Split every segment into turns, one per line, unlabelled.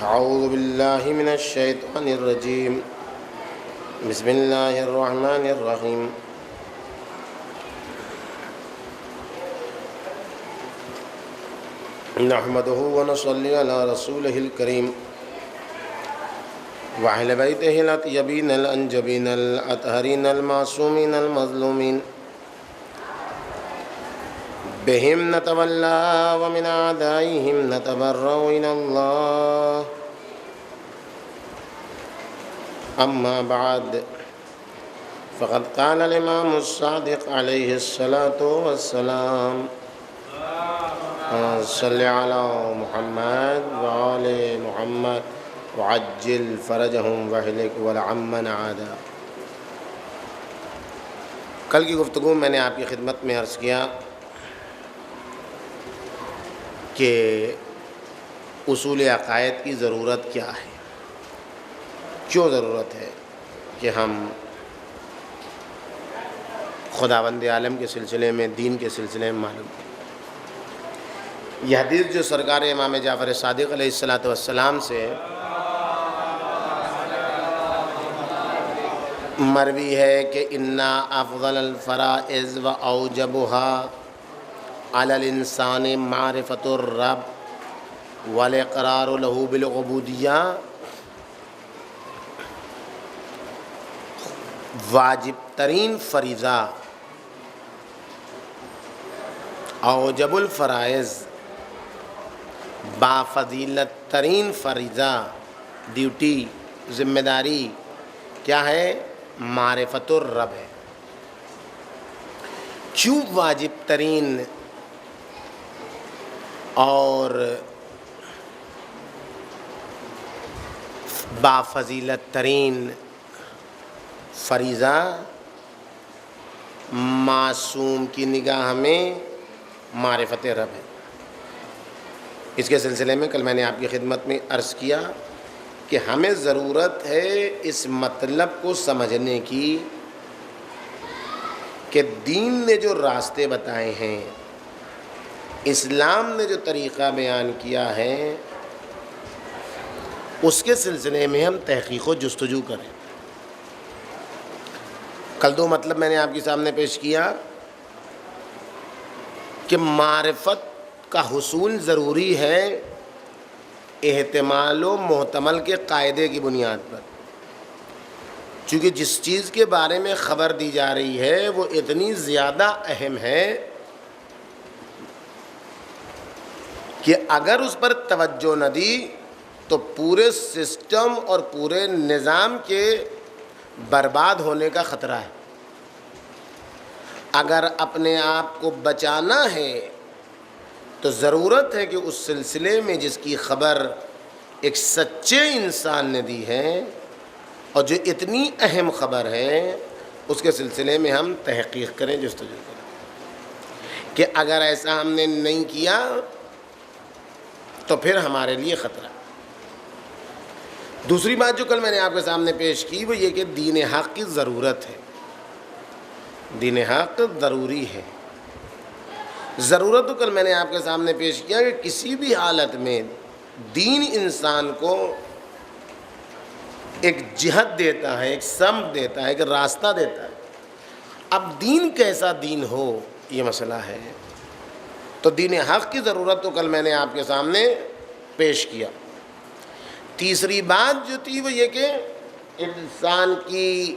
اعوذ باللہ من الشیطان الرجیم بسم اللہ الرحمن الرحیم نحمدہ ونصلی علی رسولہ الکریم وأہل بیتہ الاطیبین الانجبین الاطہرین المعصومین المظلومین بہم نتولا ومن اعدائہم نتبرأ الی اللہ اما بعد فقد قال الامام الصادق علیہ الصلاۃ والسلام صلی علی محمد وآل محمد وعجل فرجہم واہلک ولعمن عادا۔ کل کی گفتگو میں نے آپ کی خدمت میں عرض کیا کہ اصول عقائد کی ضرورت کیا ہے، کیوں ضرورت ہے کہ ہم خداوند عالم کے سلسلے میں، دین کے سلسلے میں معلوم کریں۔ یہ حدیث جو سرکار امام جعفر صادق علیہ السلام سے مروی ہے کہ انا افضل الفرائض و اوجبها علی الانسان معرفت الرب والاقرار له بالعبودیہ، واجب ترین فریضہ، اوجب الفرائض، بافضیلت ترین فریضہ، ڈیوٹی، ذمہ داری کیا ہے؟ معرفت الرب ہے۔ کیوں واجب ترین اور بافضیلت ترین فریضہ؟ معصوم کی نگاہ میں معرفت رب ہے۔ اس کے سلسلے میں کل میں نے آپ کی خدمت میں عرض کیا کہ ہمیں ضرورت ہے اس مطلب کو سمجھنے کی کہ دین نے جو راستے بتائے ہیں، اسلام نے جو طریقہ بیان کیا ہے، اس کے سلسلے میں ہم تحقیق و جستجو کریں۔ کل دو مطلب میں نے آپ کے سامنے پیش کیا کہ معرفت کا حصول ضروری ہے احتمال و محتمل کے قاعدے کی بنیاد پر، چونکہ جس چیز کے بارے میں خبر دی جا رہی ہے وہ اتنی زیادہ اہم ہے کہ اگر اس پر توجہ نہ دی تو پورے سسٹم اور پورے نظام کے برباد ہونے کا خطرہ ہے۔ اگر اپنے آپ کو بچانا ہے تو ضرورت ہے کہ اس سلسلے میں جس کی خبر ایک سچے انسان نے دی ہے اور جو اتنی اہم خبر ہے، اس کے سلسلے میں ہم تحقیق کریں، جستجو کریں کہ اگر ایسا ہم نے نہیں کیا تو پھر ہمارے لیے خطرہ۔ دوسری بات جو کل میں نے آپ کے سامنے پیش کی وہ یہ کہ دین حق کی ضرورت ہے، دین حق ضروری ہے۔ ضرورت تو کل میں نے آپ کے سامنے پیش کیا کہ کسی بھی حالت میں دین انسان کو ایک جہت دیتا ہے، ایک سمت دیتا ہے، ایک راستہ دیتا ہے۔ اب دین کیسا دین ہو، یہ مسئلہ ہے۔ تو دین حق کی ضرورت تو کل میں نے آپ کے سامنے پیش کیا۔ تیسری بات جو تھی وہ یہ کہ انسان کی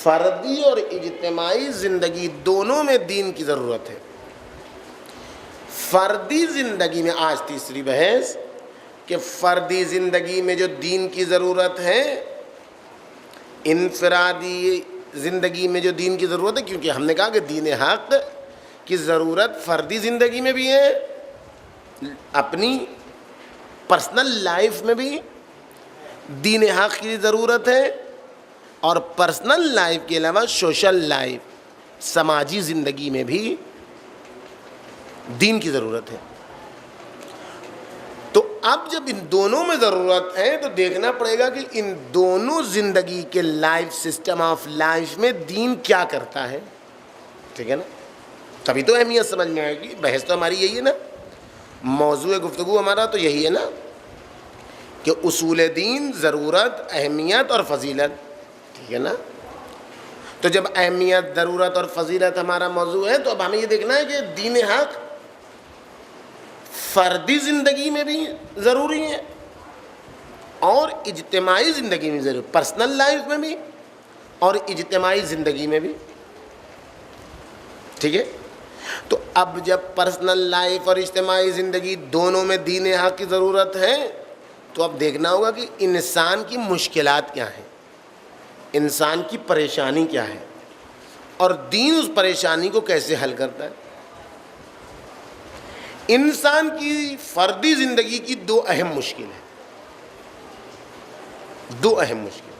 فردی اور اجتماعی زندگی دونوں میں دین کی ضرورت ہے۔ فردی زندگی میں، آج تیسری بحث کہ فردی زندگی میں جو دین کی ضرورت ہے، انفرادی زندگی میں جو دین کی ضرورت ہے، کیونکہ ہم نے کہا کہ دین حق کی ضرورت فردی زندگی میں بھی ہے، اپنی پرسنل لائف میں بھی دین حق کی ضرورت ہے، اور پرسنل لائف کے علاوہ سوشل لائف، سماجی زندگی میں بھی دین کی ضرورت ہے۔ تو اب جب ان دونوں میں ضرورت ہے تو دیکھنا پڑے گا کہ ان دونوں زندگی کے لائف، سسٹم آف لائف میں دین کیا کرتا ہے، ٹھیک ہے نا؟ تبھی تو اہمیت سمجھ میں آئے گی۔ بحث تو ہماری یہی ہے نا، موضوع گفتگو ہمارا تو یہی ہے نا کہ اصول دین، ضرورت، اہمیت اور فضیلت، ٹھیک ہے نا؟ تو جب اہمیت، ضرورت اور فضیلت ہمارا موضوع ہے تو اب ہمیں یہ دیکھنا ہے کہ دین حق فردی زندگی میں بھی ضروری ہے اور اجتماعی زندگی میں ضروری، پرسنل لائف میں بھی اور اجتماعی زندگی میں بھی، ٹھیک ہے؟ تو اب جب پرسنل لائف اور اجتماعی زندگی دونوں میں دین حق کی ضرورت ہے تو اب دیکھنا ہوگا کہ انسان کی مشکلات کیا ہیں، انسان کی پریشانی کیا ہے، اور دین اس پریشانی کو کیسے حل کرتا ہے۔ انسان کی فردی زندگی کی دو اہم مشکل ہیں، دو اہم مشکل،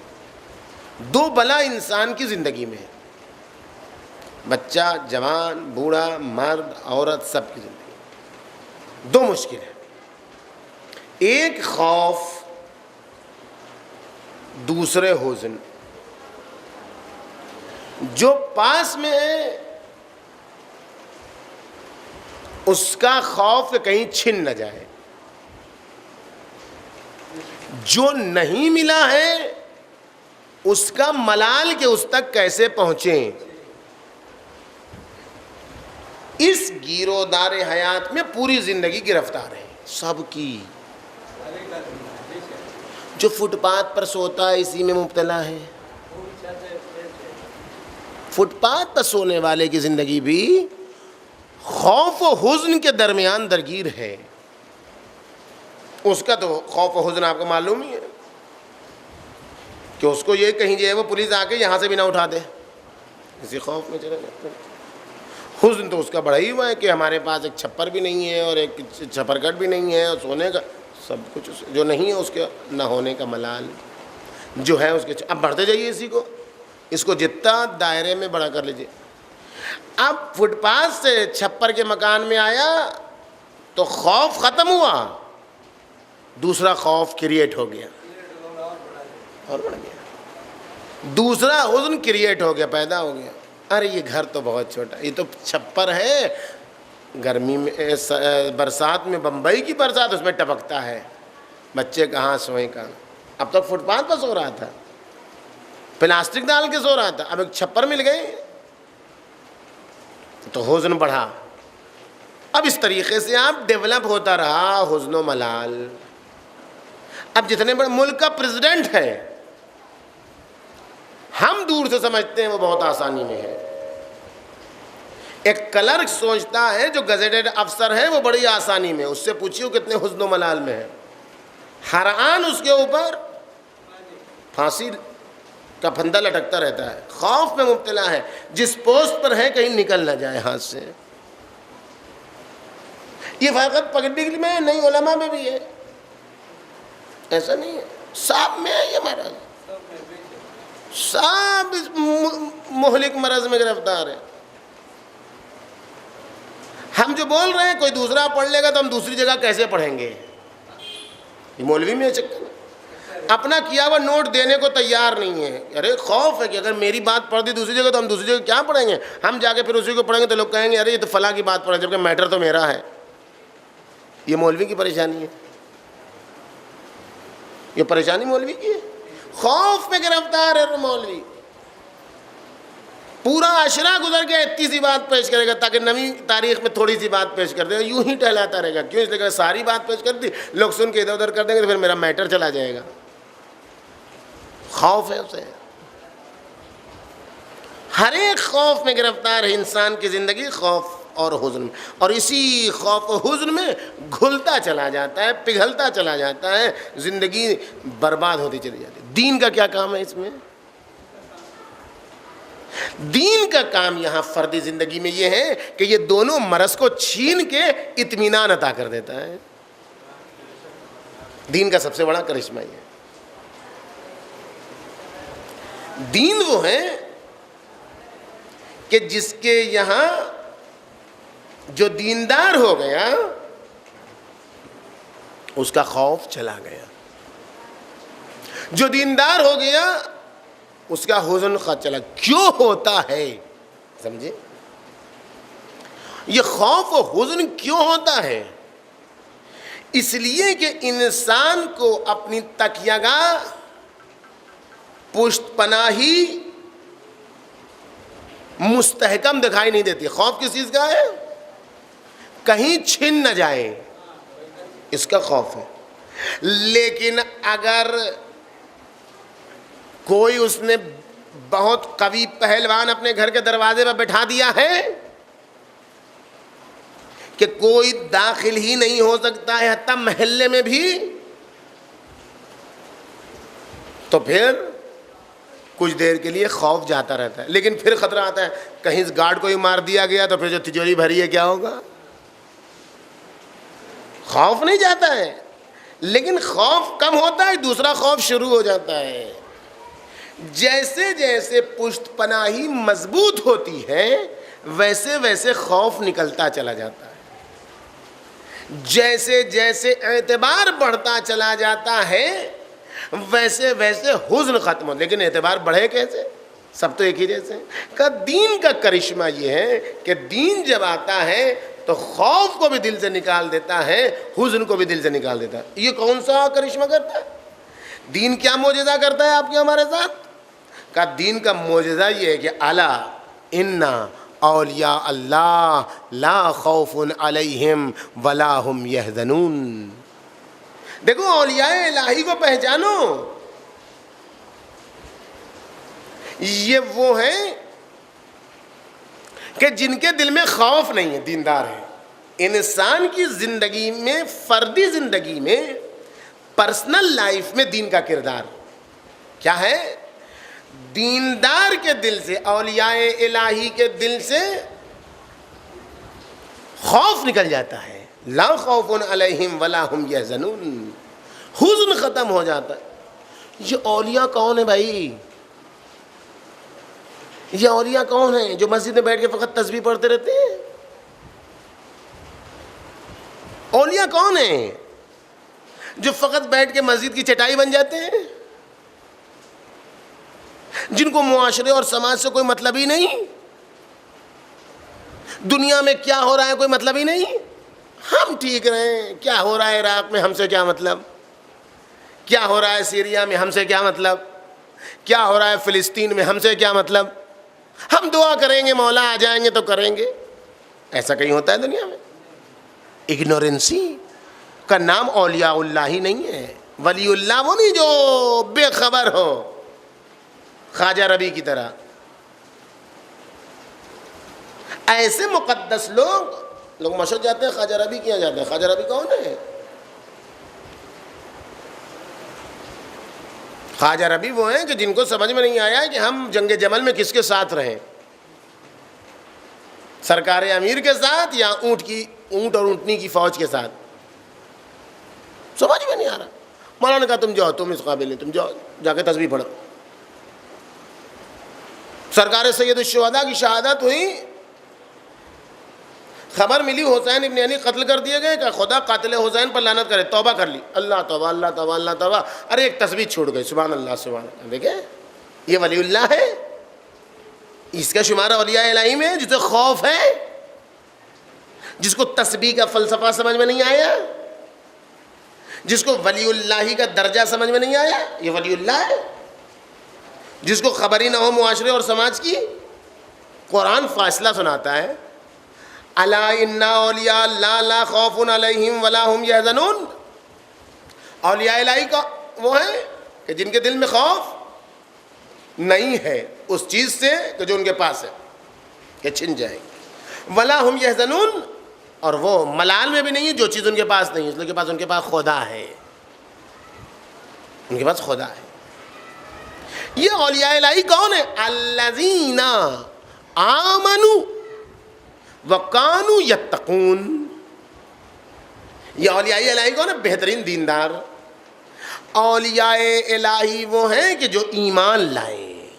دو بلا انسان کی زندگی میں ہے، بچہ، جوان، بوڑھا، مرد، عورت، سب کی زندگی دو مشکل ہے، ایک خوف، دوسرے حزن۔ جو پاس میں ہے اس کا خوف کہ کہیں چھن نہ جائے، جو نہیں ملا ہے اس کا ملال کہ اس تک کیسے پہنچیں۔ اس گیرودار حیات میں پوری زندگی گرفتار ہے سب کی۔ جو فٹ پاتھ پر سوتا ہے اسی میں مبتلا ہے، فٹ پاتھ پر سونے والے کی زندگی بھی خوف و حزن کے درمیان درگیر ہے۔ اس کا تو خوف و حزن آپ کو معلوم ہی ہے کہ اس کو یہ کہیں جو ہے وہ پولیس آ کے یہاں سے بھی نہ اٹھا دے، اسی خوف میں چلا جاتا ہے۔ حزن تو اس کا بڑا ہی ہوا ہے کہ ہمارے پاس ایک چھپر بھی نہیں ہے اور ایک چھپر کٹ بھی نہیں ہے، اور سونے کا سب کچھ جو نہیں ہے اس کے نہ ہونے کا ملال، جو ہے اس کے اب بڑھتے جائیے اسی کو، اس کو جتنا دائرے میں بڑا کر لیجیے۔ اب فٹ پاتھ سے چھپر کے مکان میں آیا تو خوف ختم ہوا، دوسرا خوف کریٹ ہو گیا اور بڑھ گیا، دوسرا حزن کریٹ ہو گیا، پیدا ہو گیا۔ ارے یہ گھر تو بہت چھوٹا، یہ تو چھپر ہے، گرمی میں برسات میں بمبئی کی برسات اس میں ٹپکتا ہے، بچے کہاں سوئیں کہاں۔ اب تک فٹ پاتھ پر سو رہا تھا، پلاسٹک ڈال کے سو رہا تھا، اب ایک چھپر مل گئے تو حزن بڑھا۔ اب اس طریقے سے آپ ڈیولپ ہوتا رہا حزن و ملال۔ اب جتنے بڑے ملک کا پریزیڈنٹ ہے ہم دور سے سمجھتے ہیں وہ بہت آسانی میں ہے، ایک کلرک سوچتا ہے جو گزیٹڈ افسر ہے وہ بڑی آسانی میں، اس سے پوچھیے کتنے حزن و ملال میں ہے، ہر آن اس کے اوپر پھانسی کا پھندا لٹکتا رہتا ہے، خوف میں مبتلا ہے، جس پوسٹ پر ہے کہیں نکل نہ جائے ہاتھ سے۔ یہ فقط پگڈی میں نہیں، علماء میں بھی ہے، ایسا نہیں ہے، سب میں ہے یہ مرض، سب اس مہلک مرض میں گرفتار ہے۔ ہم جو بول رہے ہیں کوئی دوسرا پڑھ لے گا تو ہم دوسری جگہ کیسے پڑھیں گے؟ یہ مولوی میں چکر اپنا کیا ہوا نوٹ دینے کو تیار نہیں ہے۔ ارے خوف ہے کہ اگر میری بات پڑھ دی دوسری جگہ تو ہم دوسری جگہ کیا پڑھیں گے؟ ہم جا کے پھر اسی کو پڑھیں گے تو لوگ کہیں گے ارے یہ تو فلاں کی بات پڑھیں، جبکہ میٹر تو میرا ہے۔ یہ مولوی کی پریشانی ہے، یہ پریشانی مولوی کی ہے، خوف میں گرفتار ہے مولوی۔ پورا عشرہ گزر گیا اتنی سی بات پیش کرے گا تاکہ نئی تاریخ میں تھوڑی سی بات پیش کر دے گا، یوں ہی ٹہلاتا رہے گا۔ کیوں؟ اس لیے کہ ساری بات پیش کر دی لوگ سن کے ادھر ادھر کر دیں گے تو پھر میرا میٹر چلا جائے گا۔ خوف ہے اسے، ہر ایک خوف میں گرفتار ہے انسان کی زندگی، خوف اور حزن میں، اور اسی خوف و حزن میں گھلتا چلا جاتا ہے، پگھلتا چلا جاتا ہے، زندگی برباد ہوتی چلی جاتی ہے۔ دین کا کیا کام ہے اس میں؟ دین کا کام یہاں فردی زندگی میں یہ ہے کہ یہ دونوں مرض کو چھین کے اطمینان عطا کر دیتا ہے۔ دین کا سب سے بڑا کرشمہ یہ ہے۔ دین وہ ہے کہ جس کے یہاں جو دیندار ہو گیا اس کا خوف چلا گیا، جو دیندار ہو گیا اس کا حزن چلا۔ کیوں ہوتا ہے؟ سمجھے؟ یہ خوف و حزن کیوں ہوتا ہے؟ اس لیے کہ انسان کو اپنی تکیہ گاہ، پشت پناہی مستحکم دکھائی نہیں دیتی. خوف کس چیز کا ہے؟ کہیں چھن نہ جائے، اس کا خوف ہے. لیکن اگر کوئی اس نے بہت قوی پہلوان اپنے گھر کے دروازے پر بٹھا دیا ہے کہ کوئی داخل ہی نہیں ہو سکتا ہے حتیٰ محلے میں بھی، تو پھر کچھ دیر کے لیے خوف جاتا رہتا ہے. لیکن پھر خطرہ آتا ہے کہیں اس گارڈ کو ہی مار دیا گیا تو پھر جو تجوری بھری ہے کیا ہوگا. خوف نہیں جاتا ہے، لیکن خوف کم ہوتا ہے، دوسرا خوف شروع ہو جاتا ہے. جیسے جیسے پشت پناہی مضبوط ہوتی ہے ویسے ویسے خوف نکلتا چلا جاتا ہے. جیسے جیسے اعتبار بڑھتا چلا جاتا ہے ویسے ویسے حزن ختم ہو. لیکن اعتبار بڑھے کیسے؟ سب تو ایک ہی جیسے کا. دین کا کرشمہ یہ ہے کہ دین جب آتا ہے تو خوف کو بھی دل سے نکال دیتا ہے، حزن کو بھی دل سے نکال دیتا ہے. یہ کون سا کرشمہ کرتا ہے؟ دین کیا معجزہ کرتا ہے آپ کے ہمارے ساتھ؟ کا دین کا معجزہ یہ ہے کہ الا ان اولیاء اللہ لا خوف علیہم ولا هم یحزنون. دیکھو اولیاء الہی کو پہچانو، یہ وہ ہیں کہ جن کے دل میں خوف نہیں ہے، دیندار ہیں. انسان کی زندگی میں، فردی زندگی میں، پرسنل لائف میں دین کا کردار کیا ہے؟ دیندار کے دل سے، اولیاء الہی کے دل سے خوف نکل جاتا ہے. لا خوف علیہم ولا هم یحزنون. حزن ختم ہو جاتا ہے. یہ اولیاء کون ہے بھائی؟ یہ اولیاء کون ہیں جو مسجد میں بیٹھ کے فقط تسبیح پڑھتے رہتے ہیں؟ اولیاء کون ہیں جو فقط بیٹھ کے مسجد کی چٹائی بن جاتے ہیں؟ جن کو معاشرے اور سماج سے کوئی مطلب ہی نہیں، دنیا میں کیا ہو رہا ہے کوئی مطلب ہی نہیں. ہم ٹھیک رہیں، کیا ہو رہا ہے عراق میں ہم سے کیا مطلب، کیا ہو رہا ہے سیریا میں ہم سے کیا مطلب، کیا ہو رہا ہے فلسطین میں ہم سے کیا مطلب. ہم دعا کریں گے مولا آ جائیں گے تو کریں گے. ایسا کہیں ہوتا ہے دنیا میں؟ اگنورنسی کا نام اولیاء اللہ ہی نہیں ہے. ولی اللہ وہ نہیں جو بے خبر ہو، خواجہ ربی کی طرح. ایسے مقدس لوگ مشہور جاتے ہیں خواجہ ربی کیا جاتے ہیں. خواجہ ربی کون ہے؟ خواجہ ربی وہ ہیں کہ جن کو سمجھ میں نہیں آیا کہ ہم جنگ جمل میں کس کے ساتھ رہیں، سرکار امیر کے ساتھ یا اونٹ اور اونٹنی کی فوج کے ساتھ. سمجھ میں نہیں آ رہا. مولانا نے کہا تم جاؤ، تم اس قابل نہیں، تم جاؤ جا کے تسبیح پڑھو. سرکار سید الشہداء کی شہادت ہوئی، خبر ملی حسین ابن علی قتل کر دیے گئے، کہ خدا قاتل حسین پر لعنت کرے. توبہ کر لی، اللہ توبہ اللہ توبہ اللہ توبہ. ارے ایک تسبیح چھوڑ گئی، سبحان اللہ سبحان اللہ. دیکھیں یہ ولی اللہ ہے، اس کا شمار اولیاء الہی میں، جسے خوف ہے، جس کو تسبیح کا فلسفہ سمجھ میں نہیں آیا، جس کو ولی اللہ کا درجہ سمجھ میں نہیں آیا، یہ ولی اللہ ہے. جس کو خبر ہی نہ ہو معاشرے اور سماج کی. قرآن فاصلہ سناتا ہے، الا ان اولیاء اللہ لا خوف علیہم ولا هم یحزنون. اولیاء الہی کا وہ ہیں کہ جن کے دل میں خوف نہیں ہے اس چیز سے کہ جو ان کے پاس ہے کہ چھن جائے گی. ولا هم یحزنون، اور وہ ملال میں بھی نہیں ہے جو چیز ان کے پاس نہیں ہے، اس لیے ان کے پاس خدا ہے، ان کے پاس خدا ہے. یہ اولیاء الہی کون ہیں؟ الذین آمنوا وَقَانُوا يَتَّقُونَ. یہ اولیاء الہی کون ہے؟ بہترین دیندار. اولیاء الہی وہ ہیں کہ جو ایمان لائے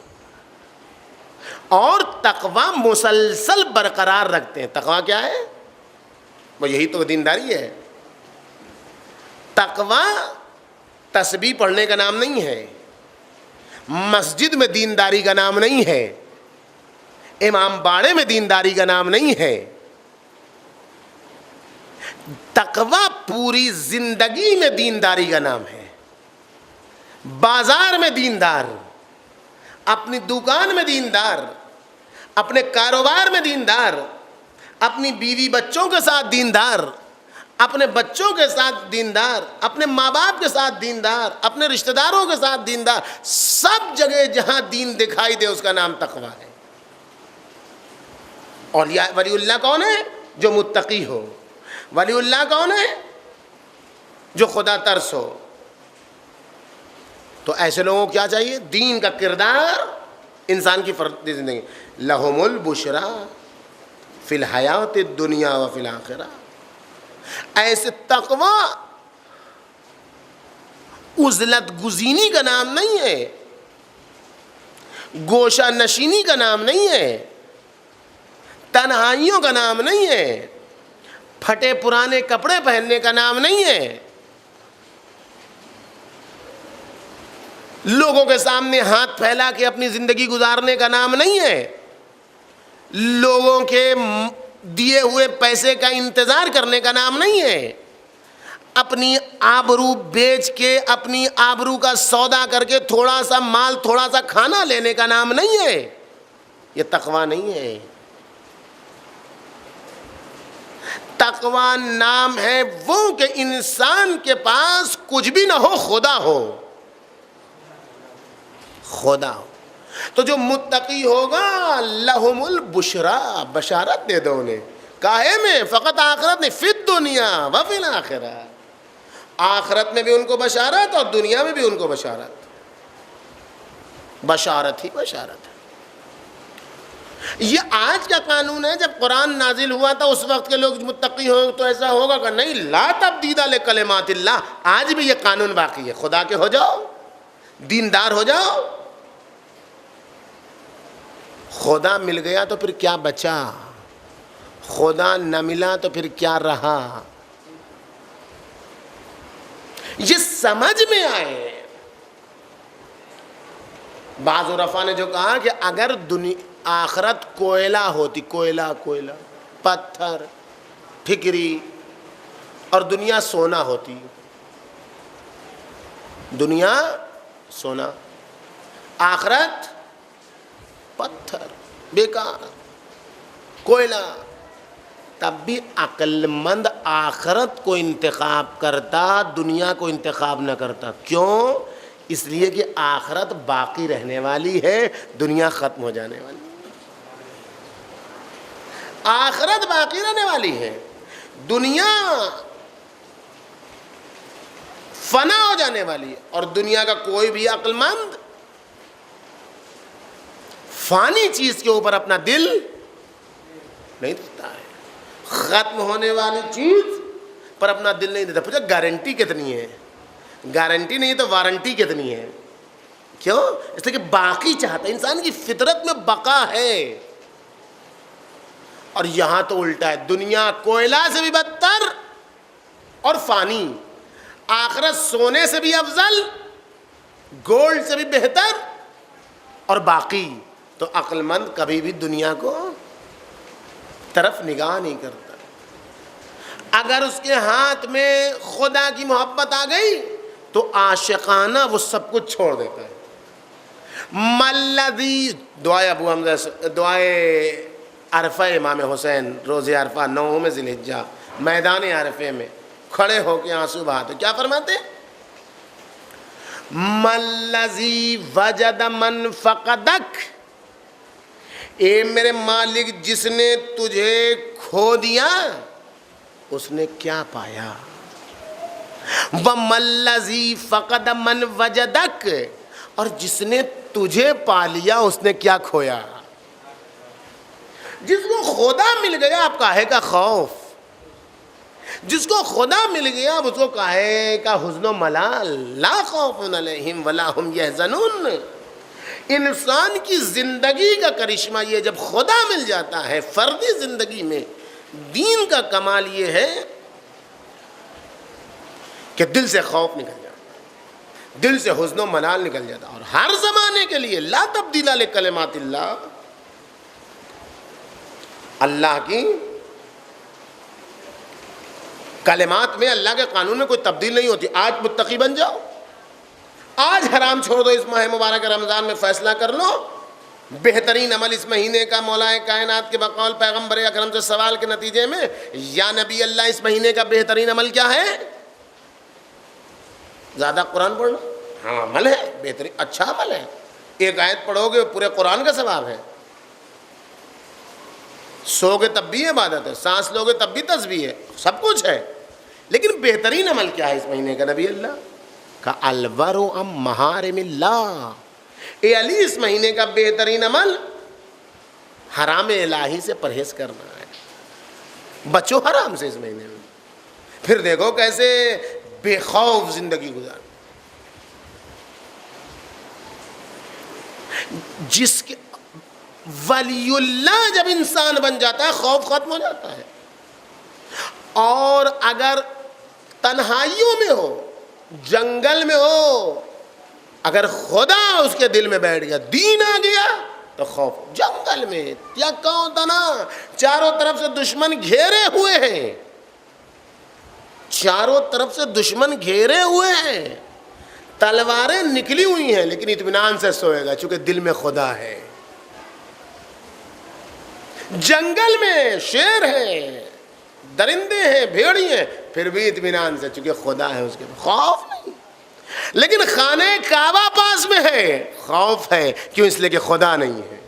اور تقوی مسلسل برقرار رکھتے ہیں. تقوی کیا ہے؟ وہ یہی تو دینداری ہے. تقوی تسبیح پڑھنے کا نام نہیں ہے، مسجد میں دینداری کا نام نہیں ہے، امام باڑے میں دینداری کا نام نہیں ہے. تقوی پوری زندگی میں دینداری کا نام ہے. بازار میں دیندار، اپنی دکان میں دیندار، اپنے کاروبار میں دیندار، اپنی بیوی بچوں کے ساتھ دیندار، اپنے بچوں کے ساتھ دیندار، اپنے ماں باپ کے ساتھ دیندار، اپنے رشتہ داروں کے ساتھ دیندار. سب جگہ جہاں دین دکھائی دے اس کا نام تقوی ہے. اولیاء ولی اللہ کون ہے؟ جو متقی ہو. ولی اللہ کون ہے؟ جو خدا ترس ہو. تو ایسے لوگوں کو کیا چاہیے؟ دین کا کردار انسان کی فردی زندگی. لہم البشرا فی الحیات الدنیا و فی الآخرہ. ایسے تقوی عزلت گزینی کا نام نہیں ہے، گوشہ نشینی کا نام نہیں ہے، تنہائیوں کا نام نہیں ہے، پھٹے پرانے کپڑے پہننے کا نام نہیں ہے، لوگوں کے سامنے ہاتھ پھیلا کے اپنی زندگی گزارنے کا نام نہیں ہے، لوگوں کے دیے ہوئے پیسے کا انتظار کرنے کا نام نہیں ہے، اپنی آبرو بیچ کے اپنی آبرو کا سودا کر کے تھوڑا سا مال تھوڑا سا کھانا لینے کا نام نہیں ہے. یہ تقوی نہیں ہے. تقوی نام ہے وہ کہ انسان کے پاس کچھ بھی نہ ہو، خدا ہو. خدا ہو. تو جو متقی ہوگا لہم البشرا، بشارت دے دو انہیں. کاہے میں؟ فقط آخرت نہیں، فی الدنیا و فی الآخرہ. آخرت میں بھی ان کو بشارت اور دنیا میں بھی ان کو بشارت. بشارت ہی بشارت ہے. یہ آج کا قانون ہے. جب قرآن نازل ہوا تھا اس وقت کے لوگ متقی ہوں تو ایسا ہوگا کہ نہیں، لا تبدیل لکلمات اللہ. آج بھی یہ قانون باقی ہے. خدا کے ہو جاؤ، دیندار ہو جاؤ. خدا مل گیا تو پھر کیا بچا؟ خدا نہ ملا تو پھر کیا رہا؟ یہ سمجھ میں آئے. بعض عرفاء نے جو کہا کہ اگر آخرت کوئلہ ہوتی، کوئلہ پتھر ٹھکری، اور دنیا سونا ہوتی، دنیا سونا، آخرت پتھر بیکار کوئلہ، تب بھی عقل مند آخرت کو انتخاب کرتا، دنیا کو انتخاب نہ کرتا. کیوں؟ اس لیے کہ آخرت باقی رہنے والی ہے، دنیا ختم ہو جانے والی ہے. آخرت باقی رہنے والی ہے، دنیا فنا ہو جانے والی ہے. اور دنیا کا کوئی بھی عقل مند فانی چیز کے اوپر اپنا دل نہیں دیتا ہے. ختم ہونے والی چیز پر اپنا دل نہیں دیتا. پوچھا گارنٹی کتنی ہے؟ گارنٹی نہیں تو وارنٹی کتنی ہے؟ کیوں؟ اس لیے کہ باقی چاہتا ہے. انسان کی فطرت میں بقا ہے. اور یہاں تو الٹا ہے، دنیا کوئلہ سے بھی بدتر اور فانی، آخرت سونے سے بھی افضل، گولڈ سے بھی بہتر اور باقی. تو عقل مند کبھی بھی دنیا کو طرف نگاہ نہیں کرتا. اگر اس کے ہاتھ میں خدا کی محبت آ گئی تو عاشقانہ وہ سب کچھ چھوڑ دیتا ہے. ملذی دعائے ابو حمزہ، دعائے عرفہ امام حسین، روز عرفہ 9 ذی الحجہ، میدان عرفے میں کھڑے ہو کے آنسو بہاتے کیا فرماتے؟ ملذی وجد من فقدک، اے میرے مالک جس نے تجھے کھو دیا اس نے کیا پایا؟ وَمَلَّذِي فَقَدَ مَنْ وَجَدَكَ، اور جس نے تجھے پا لیا اس نے کیا کھویا؟ جس کو خدا مل گیا آپ کاہے کا خوف؟ جس کو خدا مل گیا اب اس کو کاہے کا حزن و ملال؟ لا خوف علیہم ولا ہم یحزنون. انسان کی زندگی کا کرشمہ یہ جب خدا مل جاتا ہے فردی زندگی میں، دین کا کمال یہ ہے کہ دل سے خوف نکل جاتا، دل سے حزن و ملال نکل جاتا. اور ہر زمانے کے لیے لا تبدیل لکلمات اللہ، اللہ کی کلمات میں اللہ کے قانون میں کوئی تبدیل نہیں ہوتی. آج متقی بن جاؤ, آج حرام چھوڑ دو, اس ماہ مبارک رمضان میں فیصلہ کر لو. بہترین عمل اس مہینے کا مولا کائنات کے بقول پیغمبر اکرم سے سوال کے نتیجے میں, یا نبی اللہ اس مہینے کا بہترین عمل کیا ہے؟ زیادہ قرآن پڑھنا. ہاں عمل ہے بہترین, اچھا عمل ہے. ایک آیت پڑھو گے پورے قرآن کا ثواب ہے. سو گے تب بھی عبادت ہے, سانس لو گے تب بھی تسبیح ہے, سب کچھ ہے. لیکن بہترین عمل کیا ہے اس مہینے کا؟ نبی اللہ کا الورع عن محارم اللہ. اے علی, اس مہینے کا بہترین عمل حرام الہی سے پرہیز کرنا ہے. بچو حرام سے اس مہینے میں, پھر دیکھو کیسے بے خوف زندگی گزار. جس کے ولی اللہ جب انسان بن جاتا ہے خوف ختم ہو جاتا ہے. اور اگر تنہائیوں میں ہو, جنگل میں ہو, اگر خدا اس کے دل میں بیٹھ گیا, دین آ گیا, تو خوف. جنگل میں یا کون تنا, چاروں طرف سے دشمن گھیرے ہوئے ہیں, چاروں طرف سے دشمن گھیرے ہوئے ہیں, تلواریں نکلی ہوئی ہیں, لیکن اطمینان سے سوئے گا چونکہ دل میں خدا ہے. جنگل میں شیر ہے, درندے ہیں, بھیڑی ہیں, پھر بھی اطمینان سے چونکہ خدا ہے اس کے, خوف نہیں. لیکن خانہ کعبہ پاس میں ہے, خوف ہے. کیوں؟ اس لیے کہ خدا نہیں ہے.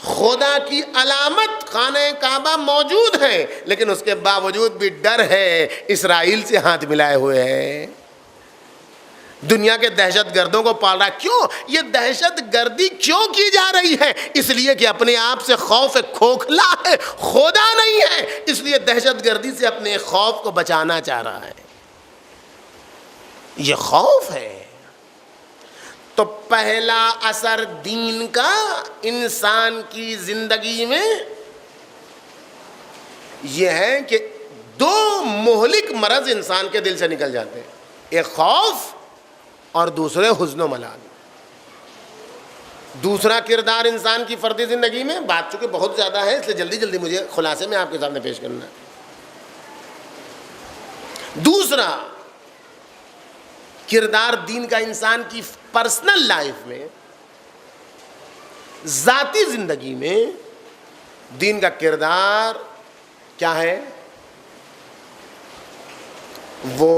خدا کی علامت خانہ کعبہ موجود ہے, لیکن اس کے باوجود بھی ڈر ہے. اسرائیل سے ہاتھ ملائے ہوئے ہیں, دنیا کے دہشت گردوں کو پال رہا ہے. کیوں یہ دہشت گردی کیوں کی جا رہی ہے؟ اس لیے کہ اپنے آپ سے خوف کھوکھلا ہے, خدا نہیں ہے, اس لیے دہشت گردی سے اپنے خوف کو بچانا چاہ رہا ہے. یہ خوف ہے. تو پہلا اثر دین کا انسان کی زندگی میں یہ ہے کہ دو مہلک مرض انسان کے دل سے نکل جاتے ہیں, ایک خوف اور دوسرے حزن و ملال. دوسرا کردار انسان کی فردی زندگی میں, بات چونکہ بہت زیادہ ہے اس لیے جلدی جلدی مجھے خلاصے میں آپ کے سامنے پیش کرنا ہے. دوسرا کردار دین کا انسان کی پرسنل لائف میں, ذاتی زندگی میں دین کا کردار کیا ہے؟ وہ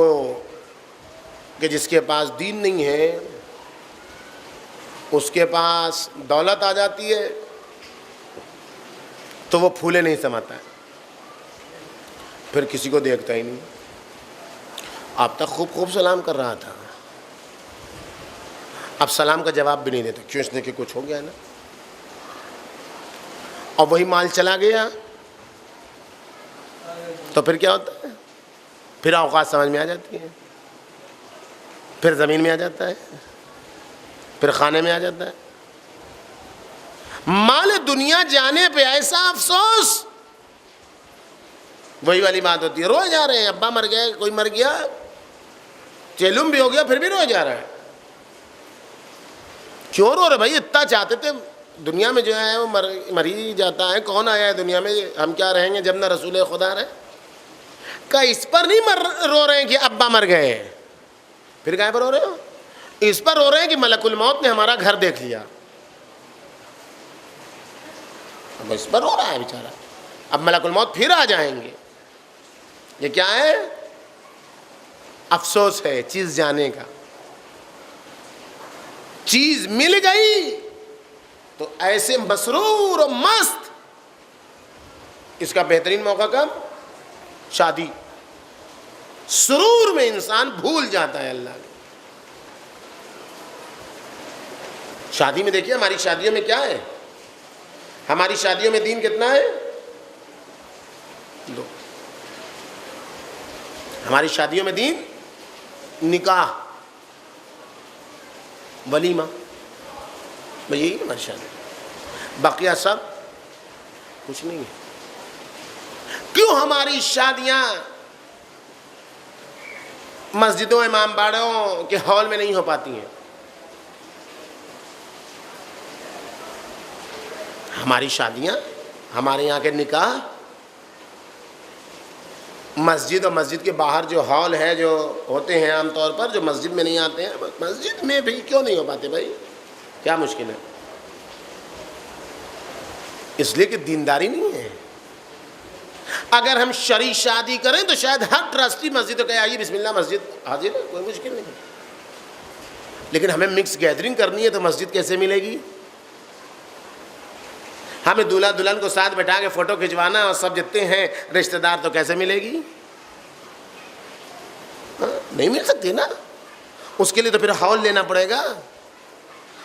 کہ جس کے پاس دین نہیں ہے اس کے پاس دولت آ جاتی ہے تو وہ پھولے نہیں سماتا ہے, پھر کسی کو دیکھتا ہی نہیں. آپ تک خوب سلام کر رہا تھا, اب سلام کا جواب بھی نہیں دیتا. کیوں؟ اس نے کہ کچھ ہو گیا نا. اور وہی مال چلا گیا تو پھر کیا ہوتا ہے؟ پھر اوقات سمجھ میں آ جاتی ہیں, پھر زمین میں آ جاتا ہے, پھر کھانے میں آ جاتا ہے. مال دنیا جانے پہ ایسا افسوس, وہی والی بات ہوتی ہے. روئے جا رہے ہیں, ابا مر گئے, کوئی مر گیا, چیلم بھی ہو گیا, پھر بھی روئے جا رہا ہے. کیوں رو رہے بھائی؟ اتنا چاہتے تھے دنیا میں جو ہے وہ مر ہی جاتا ہے. کون آیا ہے دنیا میں؟ ہم کیا رہیں گے جب نہ رسول خدا رہے. کہ اس پر نہیں رو رہے ہیں کہ ابا مر گئے, پھر کہاں پر رو رہے ہو؟ اس پر رو رہے ہیں کہ ملک الموت نے ہمارا گھر دیکھ لیا. اب اس پر رو رہا ہے بیچارہ, اب ملک الموت پھر آ جائیں گے. یہ کیا ہے؟ افسوس ہے چیز جانے کا. چیز مل گئی تو ایسے مسرور و مست. اس کا بہترین موقع کب؟ شادی. سرور میں انسان بھول جاتا ہے اللہ کو. شادی میں دیکھیے ہماری شادیوں میں کیا ہے, ہماری شادیوں میں دین کتنا ہے؟ دو. ہماری شادیوں میں دین نکاح, ولیمہ, بھئی یہی ہماری شادی. بقیہ سب کچھ نہیں ہے. کیوں ہماری شادیاں مسجدوں امام باڑوں کے ہال میں نہیں ہو پاتی ہیں؟ ہماری شادیاں, ہمارے یہاں کے نکاح مسجد اور مسجد کے باہر جو ہال ہے جو ہوتے ہیں عام طور پر، جو مسجد میں نہیں آتے ہیں، مسجد میں بھی کیوں نہیں ہو پاتے بھائی؟ کیا مشکل ہے؟ اس لیے کہ دینداری نہیں ہے۔ اگر ہم شرعی شادی کریں تو شاید ہر ٹرسٹی مسجد کو کہے آئیے بسم اللہ مسجد حاضر ہے، کوئی مشکل نہیں ہے۔ لیکن ہمیں مکس گیدرنگ کرنی ہے تو مسجد کیسے ملے گی؟ ہمیں دولہا دلہن کو ساتھ بٹھا کے فوٹو کھنچوانا اور سب جتنے ہیں رشتہ دار تو کیسے ملے گی؟ نہیں مل سکتی نا۔ اس کے لیے تو پھر ہال لینا پڑے گا،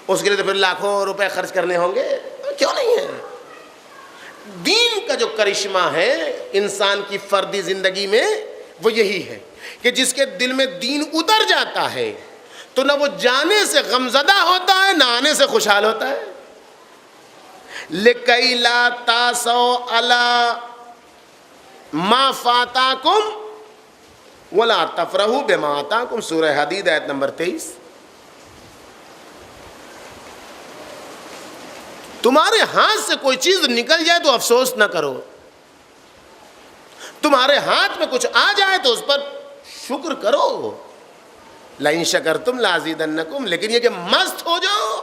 اس کے لیے تو پھر لاکھوں روپے خرچ کرنے ہوں گے، کیوں نہیں ہے؟ دین کا جو کرشمہ ہے انسان کی فردی زندگی میں وہ یہی ہے کہ جس کے دل میں دین اتر جاتا ہے تو نہ وہ جانے سے غمزدہ ہوتا ہے نہ آنے سے خوشحال ہوتا ہے۔ لِكَيْ لَا تَأْسَوْا عَلَىٰ مَا فَاتَاكُمْ وَلَا تَفْرَحُوا بِمَا آتَاكُمْ، سورہ حدید آیت نمبر 23۔ تمہارے ہاتھ سے کوئی چیز نکل جائے تو افسوس نہ کرو، تمہارے ہاتھ میں کچھ آ جائے تو اس پر شکر کرو، لَإِن شَكَرْتُمْ لَأَزِيدَنَّكُمْ، لیکن یہ کہ مست ہو جاؤ،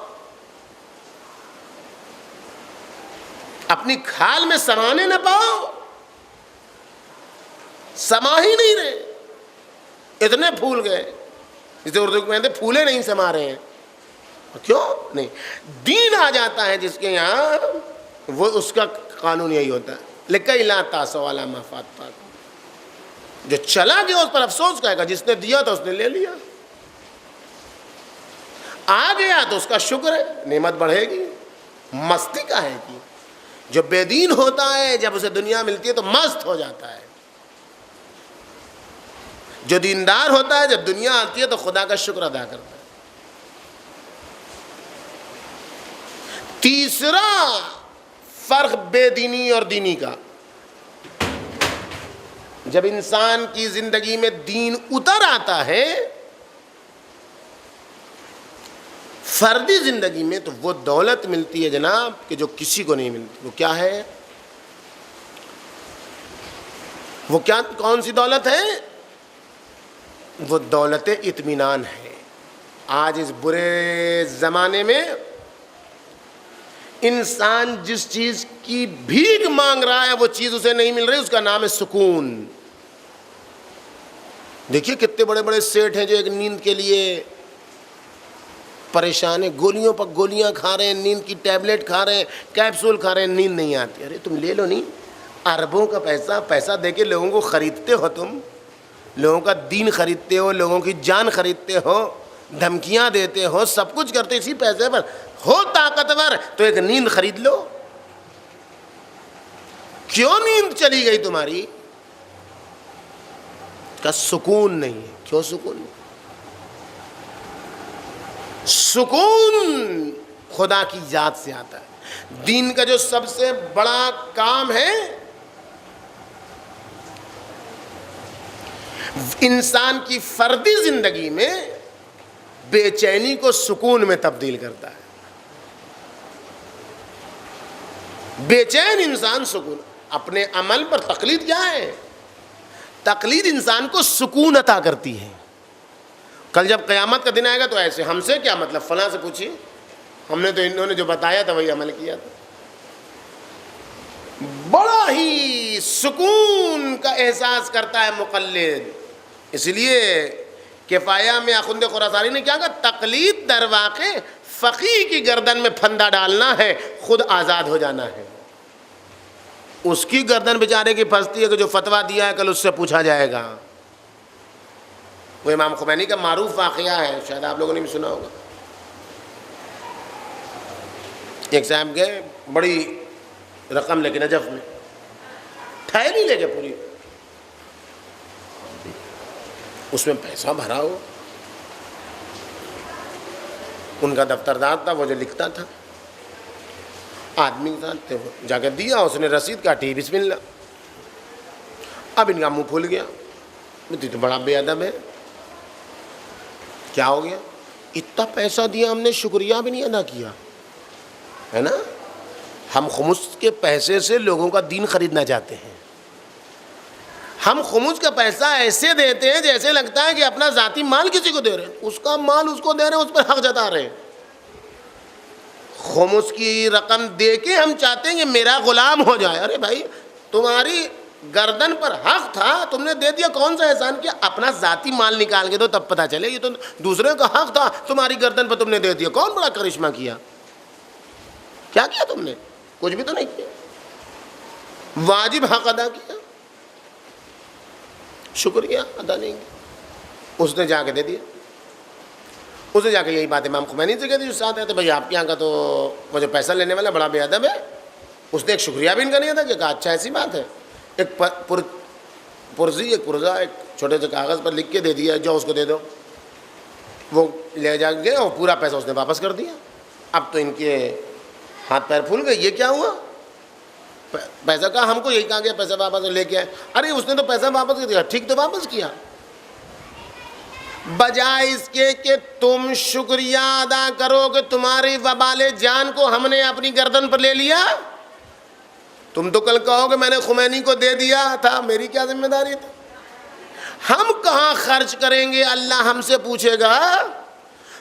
اپنی کھال میں سمانے نہ پاؤ، سما ہی نہیں رہے، اتنے پھول گئے، جسے اردو میں کہتے ہیں پھولے نہیں سما رہے ہیں۔ کیوں نہیں؟ دین آ جاتا ہے جس کے یہاں، وہ اس کا قانون یہی ہوتا ہے لِكَيْ لَا تَأْسَوْا عَلَىٰ مَا فَاتَاكُمْ، جو چلا گیا اس پر افسوس کہے گا، جس نے دیا تھا اس نے لے لیا، آ گیا تو اس کا شکر ہے، نعمت بڑھے گی۔ مستی کا ہے کہ جو بے دین ہوتا ہے جب اسے دنیا ملتی ہے تو مست ہو جاتا ہے، جو دیندار ہوتا ہے جب دنیا آتی ہے تو خدا کا شکر ادا کرتا ہے۔ تیسرا فرق بے دینی اور دینی کا، جب انسان کی زندگی میں دین اتر آتا ہے فردی زندگی میں تو وہ دولت ملتی ہے جناب کہ جو کسی کو نہیں ملتی۔ وہ کیا ہے؟ وہ کیا، کون سی دولت ہے؟ وہ دولت اطمینان ہے۔ آج اس برے زمانے میں انسان جس چیز کی بھیک مانگ رہا ہے وہ چیز اسے نہیں مل رہی، اس کا نام ہے سکون۔ دیکھیے کتنے بڑے بڑے سیٹ ہیں جو ایک نیند کے لیے پریشان ہیں، گولیوں پر گولیاں کھا رہے ہیں، نیند کی ٹیبلٹ کھا رہے ہیں، کیپسول کھا رہے ہیں، نیند نہیں آتی۔ ارے تم لے لو، نہیں اربوں کا پیسہ دے کے لوگوں کو خریدتے ہو، تم لوگوں کا دین خریدتے ہو، لوگوں کی جان خریدتے ہو، دھمکیاں دیتے ہو، سب کچھ کرتے اسی پیسے پر۔ ہو طاقتور تو ایک نیند خرید لو۔ کیوں نیند چلی گئی تمہاری؟ کا سکون نہیں ہے۔ کیوں سکون نہیں؟ سکون خدا کی ذات سے آتا ہے۔ دین کا جو سب سے بڑا کام ہے انسان کی فردی زندگی میں بے چینی کو سکون میں تبدیل کرتا ہے۔ بے چین انسان سکون، اپنے عمل پر تقلید کیا ہے؟ تقلید انسان کو سکون عطا کرتی ہے۔ کل جب قیامت کا دن آئے گا تو ایسے ہم سے کیا مطلب، فلاں سے پوچھیے، ہم نے تو انہوں نے جو بتایا تھا وہی عمل کیا تھا۔ بڑا ہی سکون کا احساس کرتا ہے مقلد۔ اس لیے کفایہ میں آخوند خراسانی نے کیا کہا، تقلید در واقع فقیہ کی گردن میں پھندا ڈالنا ہے، خود آزاد ہو جانا ہے۔ اس کی گردن بیچارے کی پھنستی ہے کہ جو فتویٰ دیا ہے کل اس سے پوچھا جائے گا۔ وہ امام خمینی کا معروف واقعہ ہے، شاید آپ لوگوں نے بھی سنا ہوگا۔ ایک صاحب گئے بڑی رقم لے کے نجف میں، تھیلی لے کے پوری، اس میں پیسہ بھرا ہو، ان کا دفتردار تھا وہ جو لکھتا تھا، آدمی کے ساتھ تھے، وہ جا کے دیا، اس نے رسید کاٹی، بسم اللہ۔ اب ان کا منہ پھول گیا، تو بڑا بے ادب ہے، کیا ہو گیا؟ اتنا پیسہ دیا ہم نے، شکریہ بھی نہیں ادا کیا، ہے نا؟ ہم خمس کے پیسے سے لوگوں کا دین خریدنا چاہتے ہیں، ہم خمس کا پیسہ ایسے دیتے ہیں جیسے لگتا ہے کہ اپنا ذاتی مال کسی کو دے رہے ہیں، اس کا مال اس کو دے رہے ہیں، اس پر حق جتا رہے ہیں۔ خمس کی رقم دے کے ہم چاہتے ہیں کہ میرا غلام ہو جائے۔ ارے بھائی تمہاری گردن پر حق تھا، تم نے دے دیا، کون سا احسان کیا؟ اپنا ذاتی مال نکال کے دو تب پتہ چلے، یہ تو دوسرے کا حق تھا، تمہاری گردن پر تم نے دے دیا، کون بڑا کرشمہ کیا؟ کیا کیا تم نے؟ کچھ بھی تو نہیں کیا، واجب حق ادا کیا، شکریہ ادا نہیں کیا۔ اس نے جا کے دے دیا، اس نے جا کے یہی بات امام خمینی سے کہہ دی جو ساتھ آتے، بھائی آپ کے یہاں کا تو وہ جو پیسہ لینے والا بڑا بے ادب ہے۔ اس نے ایک شکریہ بھی ان کا نہیں ادا کیا، کہا اچھا ایسی بات ہے، ایک پرزی، ایک پرزہ ایک چھوٹے سے کاغذ پر لکھ کے دے دیا، جو اس کو دے دو۔ وہ لے جا گئے اور پورا پیسہ اس نے واپس کر دیا۔ اب تو ان کے ہاتھ پیر پھول گئے، یہ کیا ہوا؟ پیسہ کہا ہم کو یہی کہا گیا پیسہ واپس لے کے آئے۔ ارے اس نے تو پیسہ واپس کر دیا، ٹھیک تو واپس کیا، بجائے اس کے کہ تم شکریہ ادا کرو کہ تمہاری وبال جان کو ہم نے اپنی گردن پر لے لیا۔ تم تو کل کہو کہ میں نے خمینی کو دے دیا تھا، میری کیا ذمہ داری تھی؟ ہم کہاں خرچ کریں گے اللہ ہم سے پوچھے گا،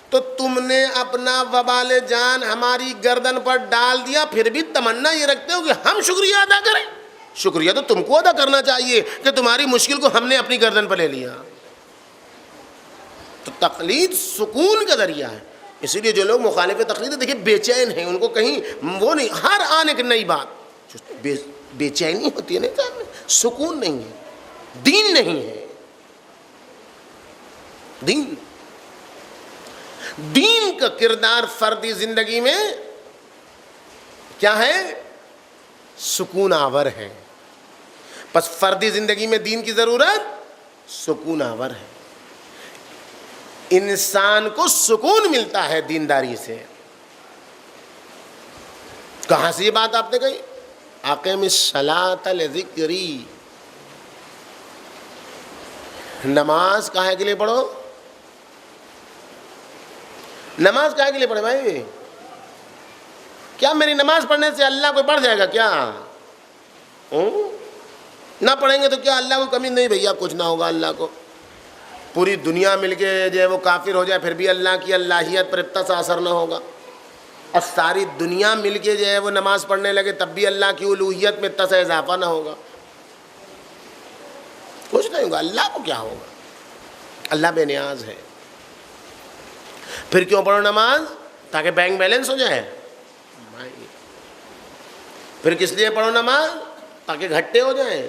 تو تم نے اپنا وبال جان ہماری گردن پر ڈال دیا، پھر بھی تمنا یہ رکھتے ہو کہ ہم شکریہ ادا کریں۔ شکریہ تو تم کو ادا کرنا چاہیے کہ تمہاری مشکل کو ہم نے اپنی گردن پر لے لیا۔ تو تقلید سکون کا ذریعہ ہے، اسی لیے جو لوگ مخالف تقلید ہیں دیکھیں بے چین ہیں، ان کو کہیں وہ نہیں، ہر آنے کی نئی بات بے چینی ہوتی ہے، نہیں سکون نہیں ہے، دین نہیں ہے۔ دین کا کردار فردی زندگی میں کیا ہے؟ سکون آور ہے۔ پس فردی زندگی میں دین کی ضرورت سکون آور ہے۔ انسان کو سکون ملتا ہے دینداری سے۔ کہاں سے یہ بات آپ نے کہی؟ اقیم الصلاۃ لذکری، نماز کاہے کے لیے پڑھو؟ نماز کاہے کے لیے پڑھے بھائی؟ کیا میری نماز پڑھنے سے اللہ کو بڑھ جائے گا کیا؟ نہ پڑھیں گے تو کیا اللہ کو کمی؟ نہیں بھیا، کچھ نہ ہوگا اللہ کو۔ پوری دنیا مل کے جو ہے وہ کافر ہو جائے پھر بھی اللہ کی اللہیت پر اتنا سا اثر نہ ہوگا، اور ساری دنیا مل کے جو ہے وہ نماز پڑھنے لگے تب بھی اللہ کی الوہیت میں اتنا سا اضافہ نہ ہوگا، کچھ نہیں ہوگا۔ اللہ کو کیا ہوگا؟ اللہ بے نیاز ہے۔ پھر کیوں پڑھو نماز؟ تاکہ بینک بیلنس ہو جائے بھائی۔ پھر کس لیے پڑھو نماز؟ تاکہ گھٹے ہو جائیں۔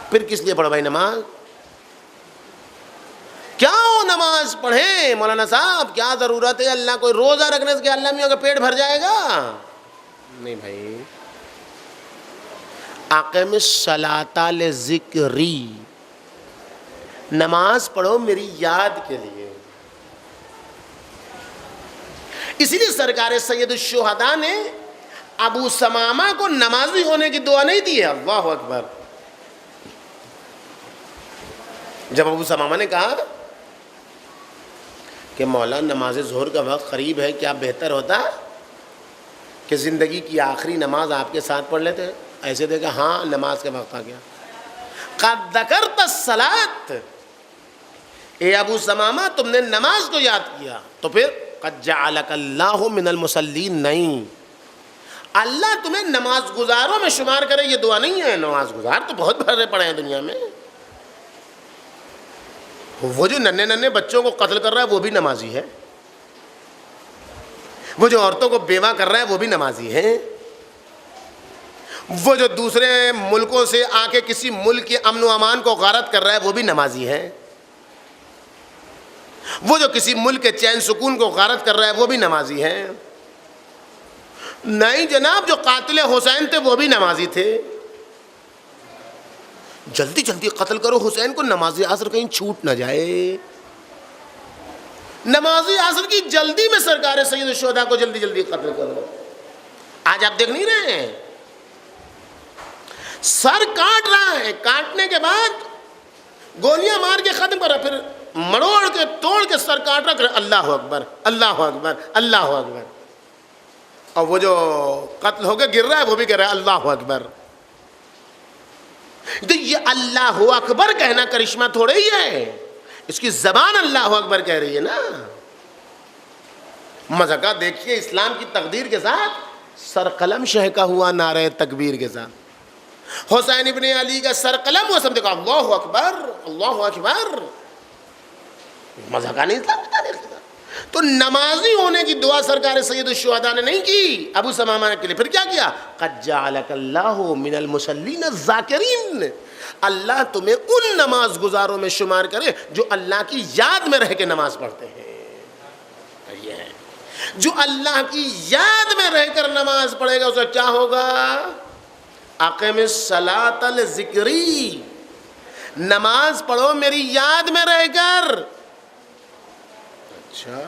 پھر کس لیے پڑھو بھائی نماز؟ کیا نماز پڑھیں مولانا صاحب؟ کیا ضرورت ہے اللہ کو روزہ رکھنے سے؟ کہ اللہ میاں کا پیٹ بھر جائے گا؟ نہیں بھائی، اقیم الصلاۃ لذکری، نماز پڑھو میری یاد کے لیے۔ اسی لیے سرکار سید الشہداء نے ابو ثمامہ کو نمازی ہونے کی دعا نہیں دی ہے۔ اللہ اکبر۔ جب ابو ثمامہ نے کہا کہ مولا نماز ظہر کا وقت قریب ہے، کیا بہتر ہوتا کہ زندگی کی آخری نماز آپ کے ساتھ پڑھ لیتے؟ ایسے دیکھا ہاں نماز کا وقت آ گیا۔ قد ذکرت الصلاۃ، اے ابو ثمامہ تم نے نماز کو یاد کیا، تو پھر قد جعلک اللہ من المصلین، نہیں، اللہ تمہیں نماز گزاروں میں شمار کرے، یہ دعا نہیں ہے۔ نماز گزار تو بہت بھرے پڑے ہیں دنیا میں، وہ جو ننھے ننھے بچوں کو قتل کر رہا ہے وہ بھی نمازی ہے، وہ جو عورتوں کو بیوہ کر رہا ہے وہ بھی نمازی ہے، وہ جو دوسرے ملکوں سے آ کے کسی ملک کے امن و امان کو غارت کر رہا ہے وہ بھی نمازی ہے، وہ جو کسی ملک کے چین سکون کو غارت کر رہا ہے وہ بھی نمازی ہے۔ نہیں جناب، جو قاتل حسین تھے وہ بھی نمازی تھے۔ جلدی جلدی قتل کرو حسین کو، نماز عصر کہیں چھوٹ نہ جائے۔ نماز عصر کی جلدی میں سرکار سید الشہداء کو جلدی جلدی قتل کرو۔ آج آپ دیکھ نہیں رہے ہیں، سر کاٹ رہا ہے، کاٹنے کے بعد گولیاں مار کے ختم کر رہا، پھر مڑوڑ کے توڑ کے سر کاٹ رہا، اللہ اکبر اللہ اکبر اللہ اکبر، اور وہ جو قتل ہو کے گر رہا ہے وہ بھی کہہ رہا ہے اللہ اکبر۔ تو یہ اللہ اکبر کہنا کرشمہ تھوڑے ہی ہے، اس کی زبان اللہ اکبر کہہ رہی ہے نا۔ مذہقہ دیکھیے اسلام کی تقدیر کے ساتھ سر قلم شہکا ہوا نعرہ تکبیر کے ساتھ، حسین ابن علی کا سر قلم وہ سب دیکھا اللہ اکبر اللہ اکبر، مذہقہ نہیں اسلام کی تاریخ کے ساتھ۔ تو نمازی ہونے کی دعا سرکار سید الشہداء نے نہیں کی ابو سمامہ کے لیے، پھر کیا کیا؟ قد جعلک اللہ من المصلین الذاکرین، اللہ تمہیں ان نماز گزاروں میں شمار کرے جو اللہ کی یاد میں رہ کے نماز پڑھتے ہیں۔ یہ ہے جو اللہ کی یاد میں رہ کر نماز پڑھے گا اسے کیا ہوگا؟ اقم الصلاۃ لذکری، نماز پڑھو میری یاد میں رہ کر۔ اچھا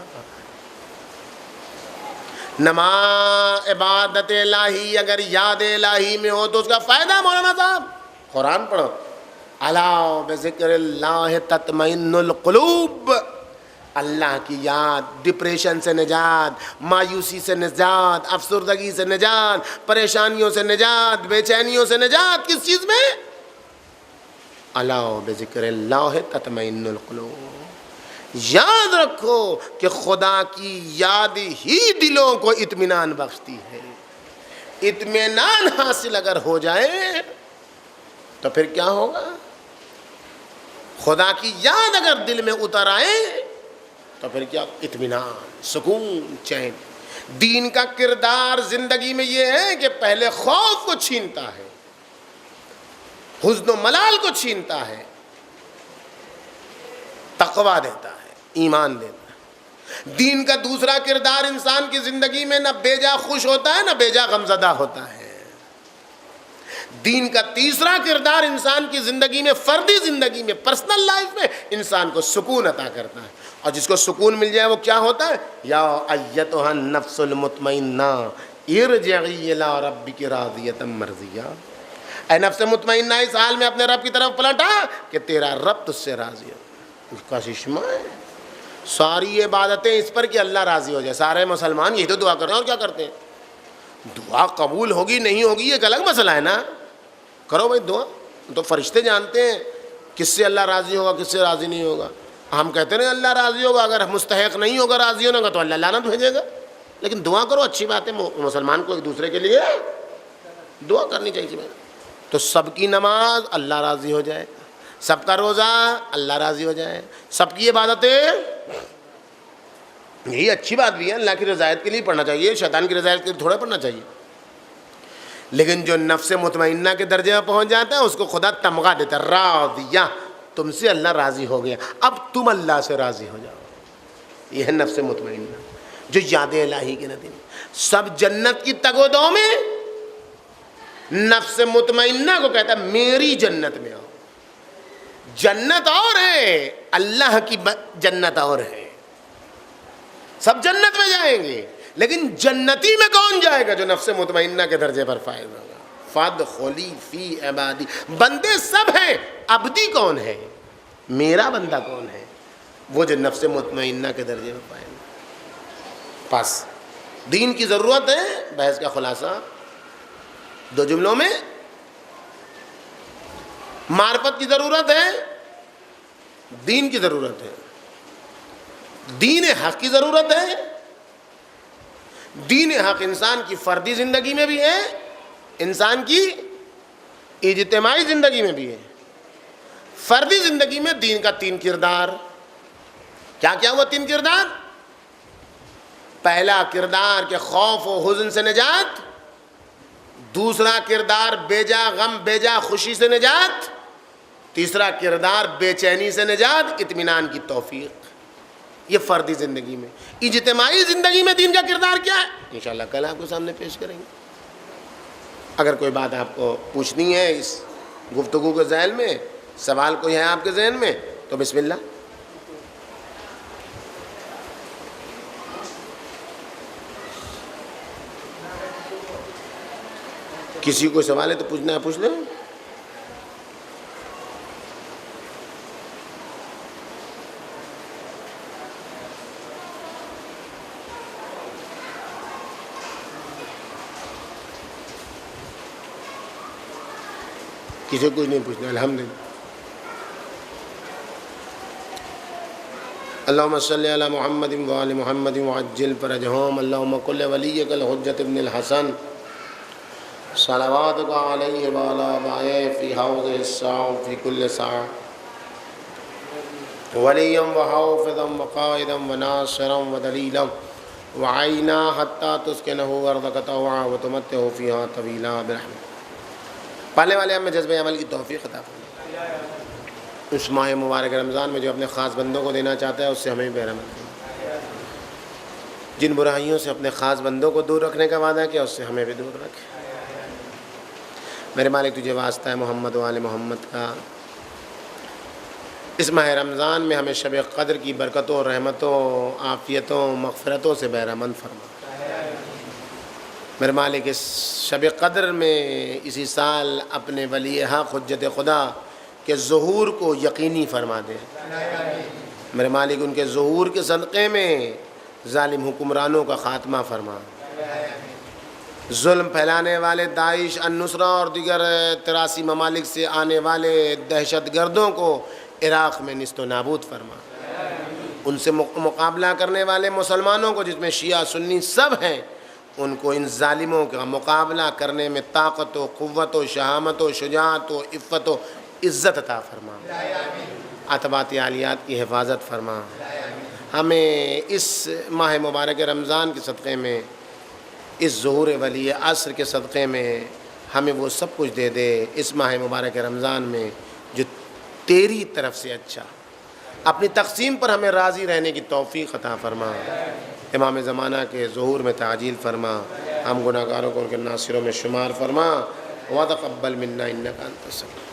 نماز عبادت الہی اگر یاد الہی میں ہو تو اس کا فائدہ مولانا صاحب قرآن پڑھو، الا بذکر اللہ تطمئن القلوب، اللہ کی یاد، ڈپریشن سے نجات، مایوسی سے نجات، افسردگی سے نجات، پریشانیوں سے نجات، بے چینیوں سے نجات، کس چیز میں؟ الا بذکر اللہ تطمئن القلوب۔ یاد رکھو کہ خدا کی یاد ہی دلوں کو اطمینان بخشتی ہے۔ اطمینان حاصل اگر ہو جائے تو پھر کیا ہوگا؟ خدا کی یاد اگر دل میں اتر آئے تو پھر کیا؟ اطمینان، سکون، چین۔ دین کا کردار زندگی میں یہ ہے کہ پہلے خوف کو چھینتا ہے، حزن و ملال کو چھینتا ہے، تقویٰ دیتا ہے، ایمان دیتا ہے۔ دین کا دوسرا کردار انسان کی زندگی میں نہ بے جا خوش ہوتا ہے نہ بے جا غمزدہ ہوتا ہے۔ دین کا تیسرا کردار انسان کی زندگی میں، فردی زندگی میں، پرسنل لائف میں انسان کو سکون عطا کرتا ہے، اور جس کو سکون مل جائے وہ کیا ہوتا ہے؟ یا ایتھا النفس المطمئنہ ارجعی الی ربک راضیۃ مرضیہ، اے نفس مطمئنہ اس حال میں اپنے رب کی طرف پلٹا کہ تیرا رب تجھ سے راضی ہے۔ اس کا چشمہ ہے، ساری عبادتیں اس پر کہ اللہ راضی ہو جائے۔ سارے مسلمان یہی تو دعا کر رہے ہیں، اور کیا کرتے ہیں؟ دعا قبول ہوگی نہیں ہوگی یہ ایک الگ مسئلہ ہے نا، کرو بھائی دعا، تو فرشتے جانتے ہیں کس سے اللہ راضی ہوگا کس سے راضی نہیں ہوگا۔ ہم کہتے ہیں اللہ راضی ہوگا، اگر مستحق نہیں ہوگا راضی ہونے کا تو اللہ لعنت بھیجے گا، لیکن دعا کرو، اچھی بات ہے، مسلمان کو ایک دوسرے کے لیے دعا کرنی چاہیے۔ تو سب کی نماز اللہ راضی ہو جائے، سب کا روزہ اللہ راضی ہو جائے، سب کی عبادتیں، یہی اچھی بات بھی ہے، اللہ کی رضایت کے لیے پڑھنا چاہیے، شیطان کی رضایت کے لیے تھوڑا پڑھنا چاہیے۔ لیکن جو نفس مطمئنہ کے درجے میں پہنچ جاتا ہے اس کو خدا تمغہ دیتا ہے، راضیہ، تم سے اللہ راضی ہو گیا، اب تم اللہ سے راضی ہو جاؤ۔ یہ ہے نفس مطمئنہ جو یاد الہی کے نتیجے سب جنت کی تگ و دو میں نفس مطمئنہ کو کہتا ہے میری جنت میں آؤ۔ جنت اور ہے، اللہ کی جنت اور ہے، سب جنت میں جائیں گے، لیکن جنتی میں کون جائے گا؟ جو نفس مطمئنہ کے درجے پر فائز ہوگا۔ فادخلی فی عبادی، بندے سب ہیں، عبدی کون ہے؟ میرا بندہ کون ہے؟ وہ جو نفس مطمئنہ کے درجے میں فائز ہوگا۔ بس دین کی ضرورت ہے، بحث کا خلاصہ دو جملوں میں، معرفت کی ضرورت ہے، دین کی ضرورت ہے، دین حق کی ضرورت ہے۔ دین حق انسان کی فردی زندگی میں بھی ہے، انسان کی اجتماعی زندگی میں بھی ہے۔ فردی زندگی میں دین کا 3 کردار، کیا کیا ہوا 3 کردار؟ پہلا کردار کہ خوف و حزن سے نجات، دوسرا کردار بے جا غم بے جا خوشی سے نجات، تیسرا کردار بے چینی سے نجات، اطمینان کی توفیق۔ یہ فردی زندگی میں۔ اجتماعی زندگی میں دین کا کردار کیا ہے؟ انشاءاللہ کل آپ کو سامنے پیش کریں گے۔ اگر کوئی بات آپ کو پوچھنی ہے اس گفتگو کے ذیل میں، سوال کوئی ہے آپ کے ذہن میں تو بسم اللہ۔ کسی کو سوال ہے تو پوچھنا ہے پوچھ لیں۔ کسی کو کچھ نہیں پوچھنا. الحمدللہ. اللہم صلی علی محمد وآل محمد وعجل فرجہم. اللہم کل ولیک الحجۃ ابن الحسن صلواتک علیہ وعلی آبائہ فی حوضہ الساعہ فی کل ساعہ ولیا وحافظا وقائدا وناصرا ودلیلا وعینا حتی تسکنہ ارضک طوعا وتمتعہ فیہا طویلا برحمتک. پالنے والے ہمیں جذبہ عمل کی توفیق عطا فرمائے. اس ماہ مبارک رمضان میں جو اپنے خاص بندوں کو دینا چاہتا ہے اس سے ہمیں بھی بہرہ مند فرمائے. جن برائیوں سے اپنے خاص بندوں کو دور رکھنے کا وعدہ کیا اس سے ہمیں بھی دور رکھے. میرے مالک تجھے واسطہ ہے محمد و آل محمد کا، اس ماہ رمضان میں ہمیں شب قدر کی برکتوں، رحمتوں، عافیتوں، مغفرتوں سے بہرہ مند فرما. میرے مالک اس شب قدر میں اسی سال اپنے ولی حق حجت خدا کے ظہور کو یقینی فرما دے. میرے مالک ان کے ظہور کے صدقے میں ظالم حکمرانوں کا خاتمہ فرما. ظلم پھیلانے والے داعش، النصرہ اور دیگر 83 ممالک سے آنے والے دہشت گردوں کو عراق میں نیست و نابود فرما. ان سے مقابلہ کرنے والے مسلمانوں کو جس میں شیعہ سنی سب ہیں، ان کو ان ظالموں کا مقابلہ کرنے میں طاقت و قوت و شہامت و شجاعت و عفت و عزت عطا فرما. عتبات عالیات کی حفاظت فرما. ہمیں اس ماہ مبارک رمضان کے صدقے میں، اس ظہور ولی عصر کے صدقے میں ہمیں وہ سب کچھ دے دے اس ماہ مبارک رمضان میں جو تیری طرف سے اچھا. اپنی تقسیم پر ہمیں راضی رہنے کی توفیق عطا فرما. امام زمانہ کے ظہور میں تعجیل فرما. ہم گناہگاروں کو ان کے ناصروں میں شمار فرما. وتقبل منا انک انت السمیع.